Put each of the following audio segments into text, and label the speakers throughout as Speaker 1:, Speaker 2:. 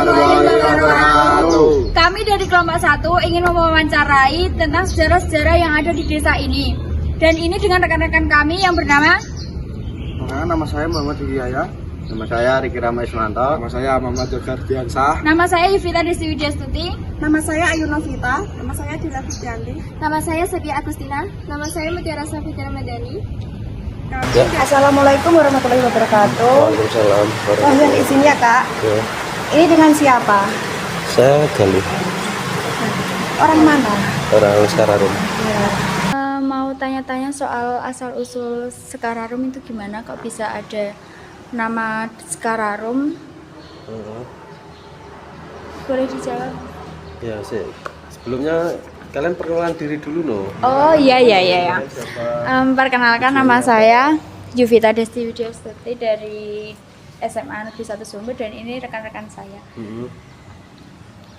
Speaker 1: warahmatullahi wabarakatuh.
Speaker 2: Kami dari kelompok 1 ingin mewawancarai tentang sejarah-sejarah yang ada di desa ini. Dan ini dengan rekan-rekan kami yang bernama
Speaker 1: Nama saya Muhammad Hidayah. Nama saya Riki Rama Ismanto. Nama saya Muhammad Jogar Diansah.
Speaker 2: Nama saya Yuvita Desti Widyastuti.
Speaker 3: Nama saya Ayu Novita. Nama saya Dila Fitrianti.
Speaker 2: Nama saya Sepia Agustina. Nama saya Mutiara Safitra Madani.
Speaker 3: Assalamualaikum warahmatullahi wabarakatuh.
Speaker 1: Waalaikumsalam.
Speaker 3: Mohon izin ya Kak.
Speaker 1: Ya,
Speaker 3: Ini dengan siapa?
Speaker 1: saya Galih,
Speaker 3: Orang mana?
Speaker 1: orang Sekarang.
Speaker 2: Mau tanya-tanya soal asal-usul Sekararum itu gimana? Kok bisa ada nama Sekararum? Boleh dijawab?
Speaker 1: Ya sih. Sebelumnya kalian perkenalan diri dulu no.
Speaker 2: Oh iya.
Speaker 1: Siapa?
Speaker 2: Perkenalkan nama saya Yuvita Desti Widyastuti dari SMA Negeri 1 Sumber dan ini rekan-rekan saya.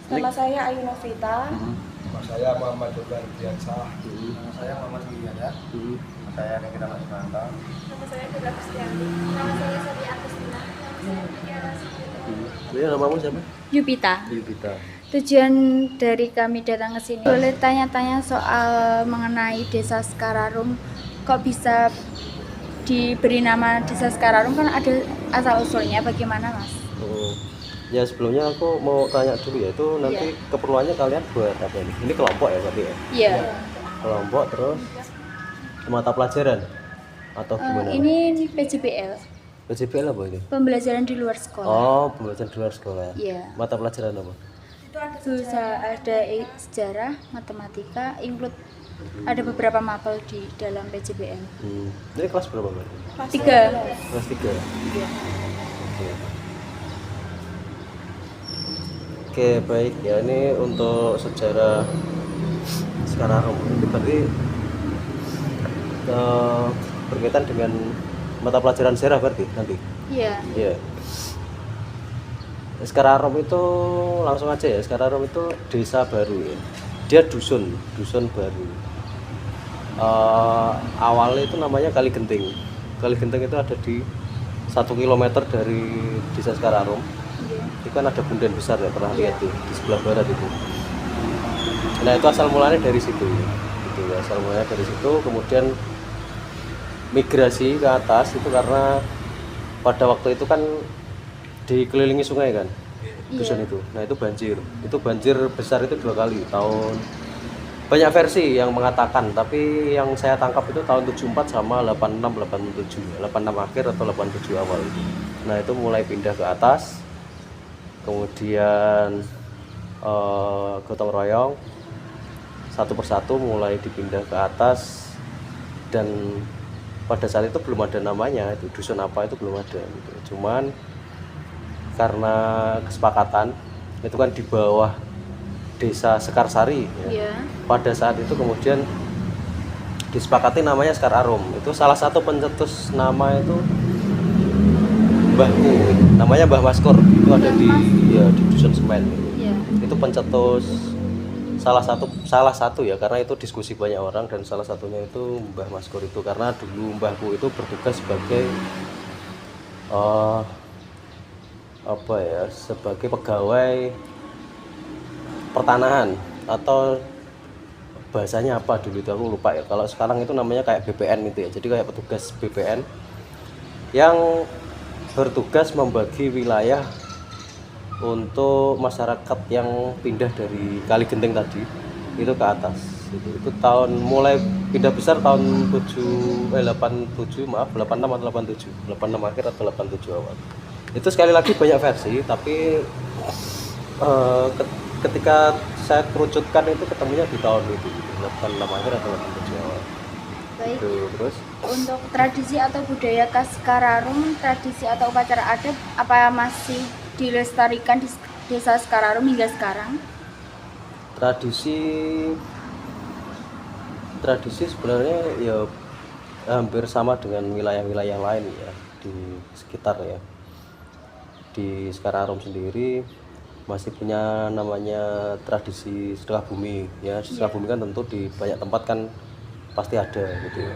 Speaker 3: Nama saya Ayu Novita.
Speaker 1: Nama saya Muhammad Jogar Diansah. Nama saya Muhammad Hidayah. Nama saya Riki Rama Ismanto.
Speaker 3: Nama saya Dila Fitrianti.
Speaker 2: Nama saya Sepia Agustina.
Speaker 1: Ya, namamu siapa?
Speaker 2: Yupita.
Speaker 1: Yuvita.
Speaker 2: Tujuan dari kami datang ke sini boleh tanya-tanya soal mengenai Desa Sekararum. Kok bisa diberi nama Desa Sekararum, kan ada asal usulnya bagaimana Mas?
Speaker 1: Ya sebelumnya aku mau tanya dulu ya, itu nanti keperluannya kalian buat apa ini? Ini kelompok ya berarti ya?
Speaker 2: Iya.
Speaker 1: Kelompok terus mata pelajaran atau gimana?
Speaker 2: Ini PJBL,
Speaker 1: PJBL apa ini?
Speaker 2: pembelajaran di luar sekolah.
Speaker 1: Oh, pembelajaran di luar sekolah.
Speaker 2: Iya.
Speaker 1: Mata pelajaran apa?
Speaker 2: Bisa ada sejarah, matematika, include ada beberapa mapel di dalam PJBL.
Speaker 1: Ini kelas berapa berarti?
Speaker 2: 3.
Speaker 1: Kelas 3.
Speaker 2: Iya.
Speaker 1: Oke, baik ya, ini untuk sejarah Sekarang ini berarti berkaitan dengan mata pelajaran sejarah berarti nanti.
Speaker 2: Iya.
Speaker 1: Iya. Sekarang itu langsung aja ya. Sekarang itu desa baru ya. Dia dusun baru. Awalnya itu namanya Kali Genting. Kali Genting itu ada di 1 kilometer dari desa Sekararum. Itu kan ada bundaran besar ya, pernah lihat tuh di sebelah barat itu. Nah itu asal mulanya dari situ ya. Gitu ya, asal mulanya dari situ, kemudian migrasi ke atas itu karena pada waktu itu kan dikelilingi sungai kan dusun itu. Nah itu banjir besar itu 2 kali tahun. Banyak versi yang mengatakan, tapi yang saya tangkap itu tahun 74 sama 86 87 86 akhir atau 87 awal itu. Nah itu mulai pindah ke atas, kemudian gotong royong satu persatu mulai dipindah ke atas, dan pada saat itu belum ada namanya, itu dusun apa itu belum ada gitu. Cuman karena kesepakatan itu kan di bawah desa Sekarsari ya. Pada saat itu kemudian disepakati namanya Sekararum. Itu salah satu pencetus nama itu Mbahku, namanya Mbah Maskur, itu ada di dusun Semen gitu. Itu pencetus salah satu ya, karena itu diskusi banyak orang, dan salah satunya itu Mbah Maskur itu, karena dulu Mbahku itu bertugas sebagai sebagai pegawai pertanahan, atau bahasanya apa dulu itu aku lupa ya. Kalau sekarang itu namanya kayak BPN gitu ya, jadi kayak petugas BPN yang bertugas membagi wilayah untuk masyarakat yang pindah dari Kali Genting tadi itu ke atas. Itu tahun mulai pindah besar tahun 86 atau 87, 86 akhir atau 87 awal. Itu sekali lagi banyak versi, tapi ketika saya kerucutkan itu ketemunya di tahun itu 86 akhir atau 87 awal.
Speaker 2: Baik.
Speaker 1: Terus
Speaker 2: Untuk tradisi atau budaya khas Sekararum, tradisi atau upacara adat apa masih dilestarikan di Desa Sekararum hingga sekarang?
Speaker 1: Tradisi sebenarnya ya hampir sama dengan wilayah-wilayah lain ya di sekitar ya. Di Sekararum sendiri masih punya namanya tradisi sedekah bumi ya. Sedekah bumi kan tentu di banyak tempat kan pasti ada gitu ya.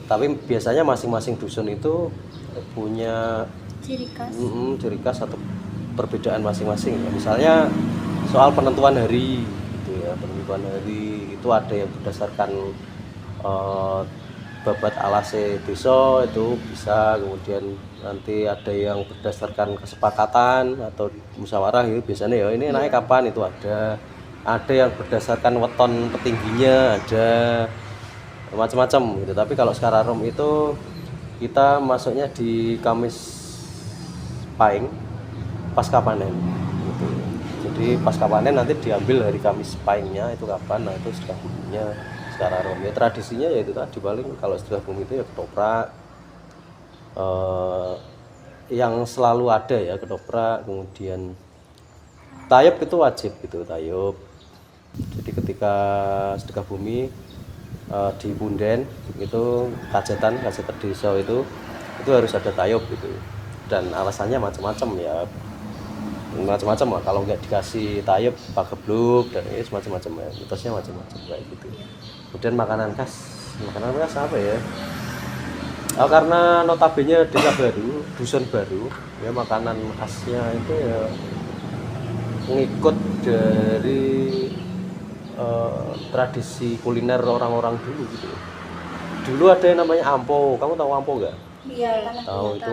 Speaker 1: Tapi biasanya masing-masing dusun itu punya
Speaker 2: Ciri khas.
Speaker 1: ciri khas atau perbedaan masing-masing ya. Misalnya soal penentuan hari gitu ya, penentuan hari itu ada yang berdasarkan eh, babat alase desa itu bisa, kemudian nanti ada yang berdasarkan kesepakatan atau musyawarah itu biasanya ya ini naik kapan itu ada yang berdasarkan weton petingginya, ada macam-macam gitu. Tapi kalau Sekararung itu kita masuknya di Kamis Pahing pasca panen gitu. Jadi pasca panen nanti diambil dari Kamis Pahingnya itu kapan, nah itu sedekah buminya Sekararung. Ya tradisinya ya itu tadi, paling kalau sedekah bumi itu ya ketoprak, yang selalu ada ya ketoprak, kemudian tayub itu wajib gitu, tayub. Jadi ketika sedekah bumi di Punden itu kajetan desa itu harus ada tayub gitu, dan alasannya macam-macam ya, macam-macam lah. Kalau nggak dikasih tayub pak gebluk dan ini macam-macam ya, mitosnya macam-macam kayak gitu. Kemudian makanan khas apa ya, karena notabene desa baru, dusun baru ya, makanan khasnya itu ya ngikut dari tradisi kuliner orang-orang dulu gitu. Dulu ada yang namanya ampo, kamu tahu ampo nggak?
Speaker 3: Iya,
Speaker 1: Tahu itu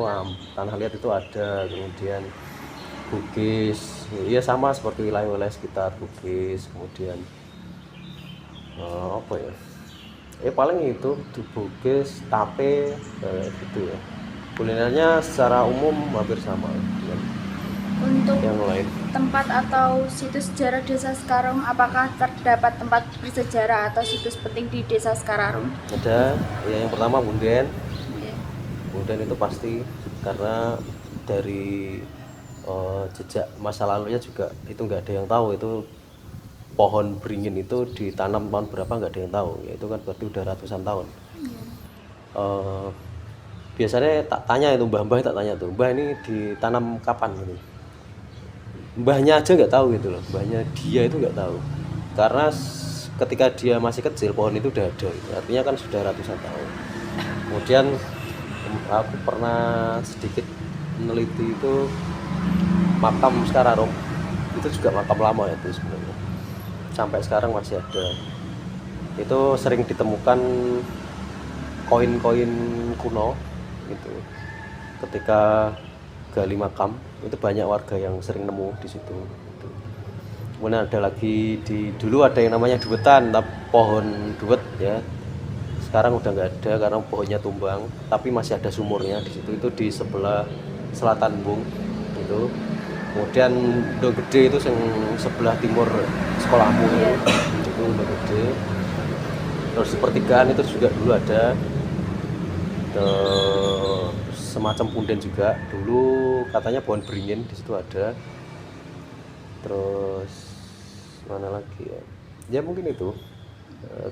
Speaker 1: tanah liat itu ada. Kemudian Bugis, ya sama seperti wilayah-wilayah sekitar Bugis. Kemudian apa ya? Paling itu di Bugis, tape, gitu ya. Kulinernya secara umum hampir sama dengan
Speaker 2: Untuk
Speaker 1: yang lain.
Speaker 2: tempat atau situs sejarah Desa Sekararung, apakah terdapat tempat bersejarah atau situs penting di Desa Sekararung?
Speaker 1: Ada ya, yang pertama Punden.
Speaker 2: Iya.
Speaker 1: Punden itu pasti, karena dari jejak masa lalunya juga itu nggak ada yang tahu itu pohon beringin itu ditanam tahun berapa, nggak ada yang tahu ya, itu kan berarti udah ratusan tahun. Biasanya tak tanya itu mbah-mbah, tak tanya tuh, mbah ini ditanam kapan gitu, mbahnya aja nggak tahu gitu loh, mbahnya dia itu nggak tahu, karena ketika dia masih kecil pohon itu udah ada gitu. Artinya kan sudah ratusan tahun. Kemudian aku pernah sedikit meneliti itu makam Sekararung, itu juga makam lama itu sebenarnya, sampai sekarang masih ada. Itu sering ditemukan koin-koin kuno gitu. Ketika gali makam itu banyak warga yang sering nemu di situ gitu. Kemudian ada lagi dulu ada yang namanya duetan, pohon duet ya. Sekarang udah nggak ada karena pohonnya tumbang, tapi masih ada sumurnya di situ, itu di sebelah selatan Bung gitu. Kemudian Undo Gede itu yang sebelah timur sekolahmu itu Undo Gede. Terus di pertigaan itu juga dulu ada semacam Punden juga dulu, katanya pohon beringin di situ ada. Terus mana lagi ya, ya mungkin itu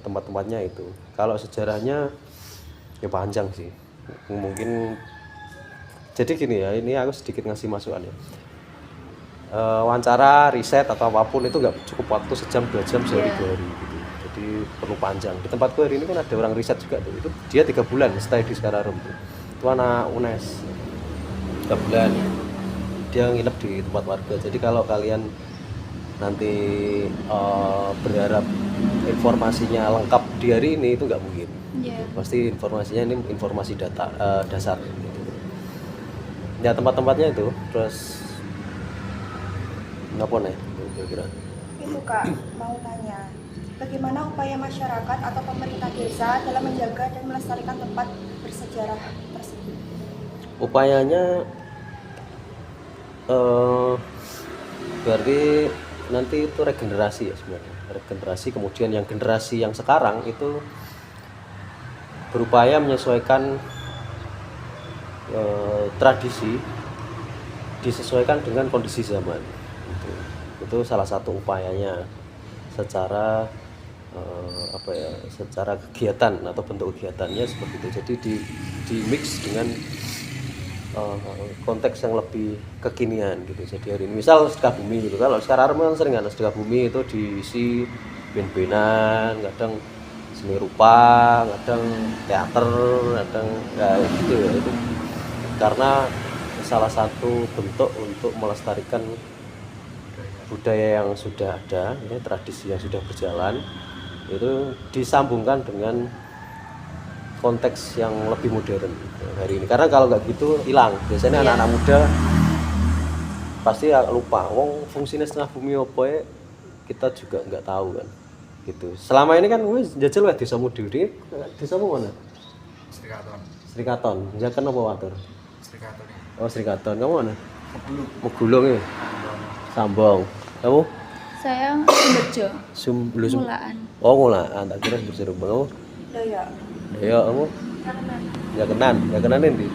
Speaker 1: tempat-tempatnya itu. Kalau sejarahnya ya panjang sih, mungkin. Jadi gini ya, ini aku sedikit ngasih masukan ya. Wawancara, riset atau apapun itu nggak cukup waktu sejam 2 jam sehari 2 hari gitu. Jadi perlu panjang. Di tempatku hari ini kan ada orang riset juga tuh. Itu dia 3 bulan stay di Sekararung tuh. Itu anak UNES 3 bulan. Dia nginep di tempat warga. Jadi kalau kalian nanti berharap informasinya lengkap di hari ini itu nggak mungkin.
Speaker 2: Iya.
Speaker 1: Pasti informasinya ini informasi data dasar gitu. Ya tempat-tempatnya itu. Terus apa nih kira-kira?
Speaker 3: Itu Kak, mau tanya, bagaimana upaya masyarakat atau pemerintah desa dalam menjaga dan melestarikan tempat bersejarah tersebut?
Speaker 1: Upayanya berarti nanti itu regenerasi ya sebenarnya, regenerasi. Kemudian yang generasi yang sekarang itu berupaya menyesuaikan tradisi disesuaikan dengan kondisi zaman. Itu salah satu upayanya secara secara kegiatan atau bentuk kegiatannya seperti itu. Jadi di mix dengan konteks yang lebih kekinian gitu. Jadi hari ini misal sedekah bumi gitu, kalau sekarang kan sering ada sedekah bumi itu diisi ben-benan, kadang seni rupa, kadang teater, kadang ya gitu ya. Itu karena salah satu bentuk untuk melestarikan budaya yang sudah ada, ya, tradisi yang sudah berjalan, itu disambungkan dengan konteks yang lebih modern hari ini. Karena kalau nggak gitu hilang. Biasanya anak-anak muda pasti lupa. Wong fungsinya setengah bumi apa ya, kita juga nggak tahu kan. Gitu. Selama ini kan wis jajal wae desamu dhewe. Desamu mana? Srikaton. Jaken apa watur? Srikaton. Oh, Srikaton. Kamu mana? Megulung ya. Sambong. Kamu?
Speaker 2: Saya Sumberjo. Mulaan.
Speaker 1: Oh, Mulaan. Tak kira Sumberjo. Kamu?
Speaker 3: Dayak.
Speaker 1: Dayak. Kamu? Jakenan. Jakenan endi?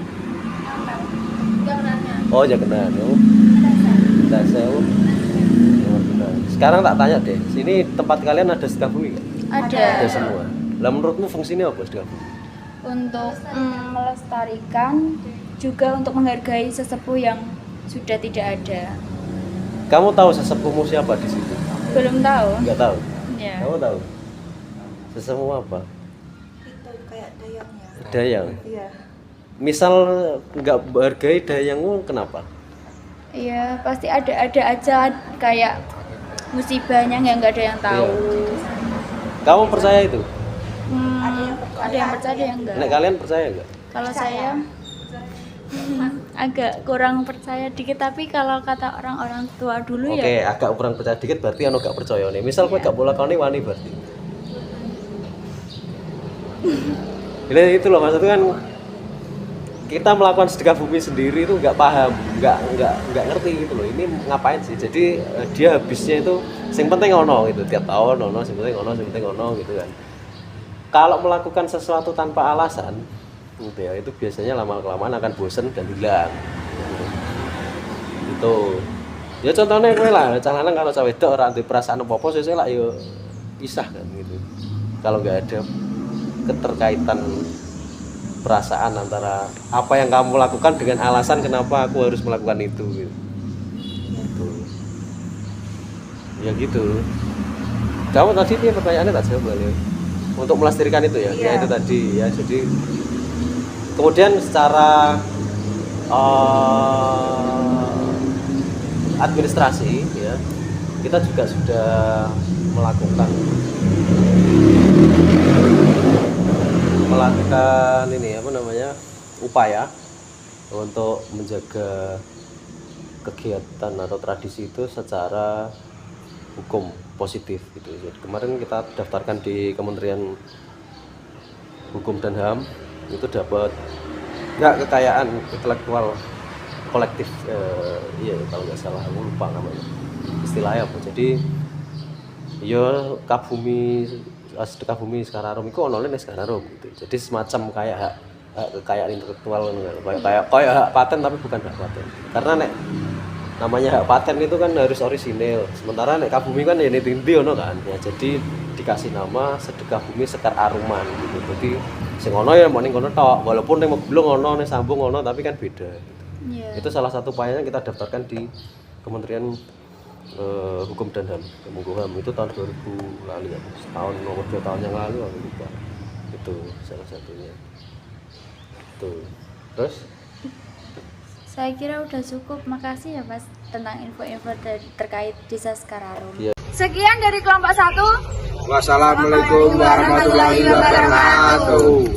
Speaker 2: Jakenannya.
Speaker 1: Oh, Jakenan. Kamu? Dasa. Kamu? Sekarang tak tanya deh, sini tempat kalian ada sedekah bumi kan? Ada
Speaker 2: Ada.
Speaker 1: semua. Lah menurutmu fungsinya apa sedekah bumi?
Speaker 2: Untuk melestarikan, juga untuk menghargai sesepuh yang sudah tidak ada.
Speaker 1: Kamu tahu sesepuhmu siapa di situ?
Speaker 2: Belum tahu.
Speaker 1: Enggak tahu.
Speaker 2: Ya.
Speaker 1: Kamu tahu? Sesepuhmu apa?
Speaker 3: Itu kayak dayangnya.
Speaker 1: Dayang.
Speaker 3: Iya.
Speaker 1: Misal nggak menghargai dayangmu kenapa?
Speaker 2: Iya, pasti ada aja kayak musibahnya yang nggak ada yang tahu.
Speaker 1: Kamu percaya itu?
Speaker 2: Ada yang percaya, ada yang enggak.
Speaker 1: Nek kalian percaya nggak?
Speaker 2: Kalau saya agak kurang percaya dikit, tapi kalau kata orang-orang tua dulu
Speaker 1: Oke,
Speaker 2: ya
Speaker 1: agak kurang percaya dikit berarti anu gak percaya nih. Misal kowe gak bola kali wani berarti. Ini itu loh maksudnya kan kita melakukan sedekah bumi sendiri itu nggak paham, nggak ngerti gitu loh. Ini ngapain sih? Jadi dia habisnya itu yang penting ono gitu, tiap tahun ono, yang penting ono gitu kan. Kalau melakukan sesuatu tanpa alasan, gitu ya, itu biasanya lama-kelamaan akan bosen dan hilang. Gitu. Ya contohnya kowe lah, calon kalau cawe wedok ora ndek perasaan apa-apa sesuk lah yo pisah kan gitu. Kalau nggak ada keterkaitan perasaan antara apa yang kamu lakukan dengan alasan kenapa aku harus melakukan itu gitu. Ya gitu. Kamu tadi dia pertanyaannya tak jawab balik. Untuk melestarikan itu ya, ya itu tadi ya. Jadi kemudian secara administrasi ya, kita juga sudah melakukan ini apa namanya, upaya untuk menjaga kegiatan atau tradisi itu secara hukum positif gitu. Jadi kemarin kita daftarkan di Kementerian Hukum dan HAM, itu dapat kekayaan intelektual kolektif, iya kalau nggak salah, aku lupa namanya istilahnya apa. Jadi ya sedekah bumi Sekarang itu online Sekarang gitu. Jadi semacam kayak hak kekayaan intelektual, kayak hak paten tapi bukan hak paten. Karena nek namanya hak paten itu kan harus orisinil. Sementara nek kabumi kan ya niti ono kan. Ya jadi dikasih nama sedekah bumi Sekar Aruman gitu. Jadi sing ono ya mau ning kono tok, walaupun ning Meglung ono, ning Sambung ono, tapi kan beda gitu.
Speaker 2: Yeah.
Speaker 1: Itu salah satu upayanya kita daftarkan di Kementerian Hukum dan HAM, Kemenkumham. Itu tahun 2000 lalu ya, setahun nomor 2 tahun yang lalu aku lupa. Itu salah satunya. Tuh. Terus
Speaker 2: Saya kira udah cukup. Makasih ya Mas tentang info-info terkait Desa Sekararum.
Speaker 1: Iya.
Speaker 2: Sekian dari kelompok 1.
Speaker 4: Wassalamualaikum warahmatullahi wabarakatuh.